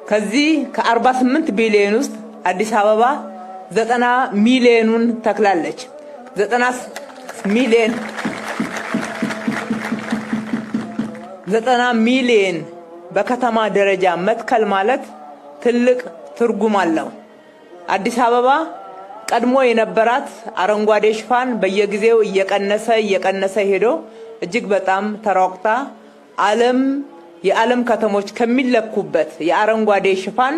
ከዚህ ከ48 ቢሊዮን ውስጥ አዲስ አበባ 90 ሚሊዮኑን ተክላለች። 90 ሚሊዮን በከተማ ደረጃ መትከል ማለት ትልቅ ትርጉም አለው። አዲስ አበባ ቀድሞ የነበራት አረንጓዴ ሽፋን በየጊዜው እየቀነሰ ሄዶ እጅግ በጣም ተራቅታ የዓለም ከተሞች ከሚለኩበት የአረንጓዴ ሽፋን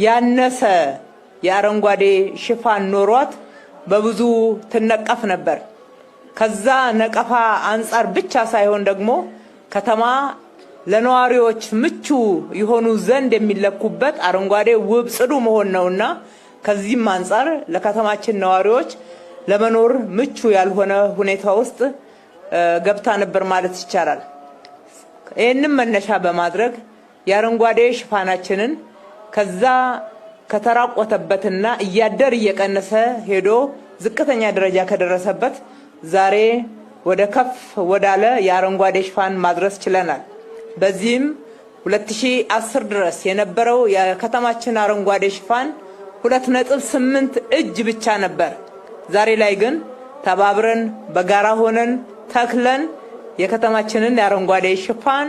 ያነሰ የአረንጓዴ ሽፋን ኖሯት በብዙ ትነቀፍ ነበር። ከዛ ነቀፋ አንፃር ብቻ ሳይሆን ደግሞ ከተማ ለነዋሪዎች ምቹ የሆኑ ዘንድ የሚለኩበት አረንጓዴ ውብ ጽዱ መሆን ነውና ከዚህም አንፃር ለከተማችን ነዋሪዎች ለመኖር ምቹ ያልሆነ ሁኔታ ውስጥ ገብታ ነበር ማለት ይቻላል። ይህንን መነሻ በማድረግ የአረንጓዴ ሽፋናችንን ከዛ ከተራቆተበትና እያደር እየቀነሰ ሄዶ ዝቅተኛ ደረጃ ከደረሰበት ዛሬ ወደ ከፍ ወዳለ የአረንጓዴ ሽፋን ማድረስ ችለናል። በዚህም 2010 ድረስ የነበረው የከተማችን አረንጓዴ ሽፋን 2.8 እጅ ብቻ ነበር። ዛሬ ላይ ግን ተባብረን በጋራ ሆነን ተክለን የከተማችንን የአረንጓዴ ሽፋን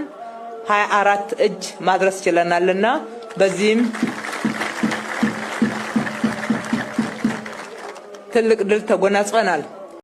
24 እጅ ማድረስ ችለናልና በዚህም ትልቅ ድል ተጎናጽፈናል።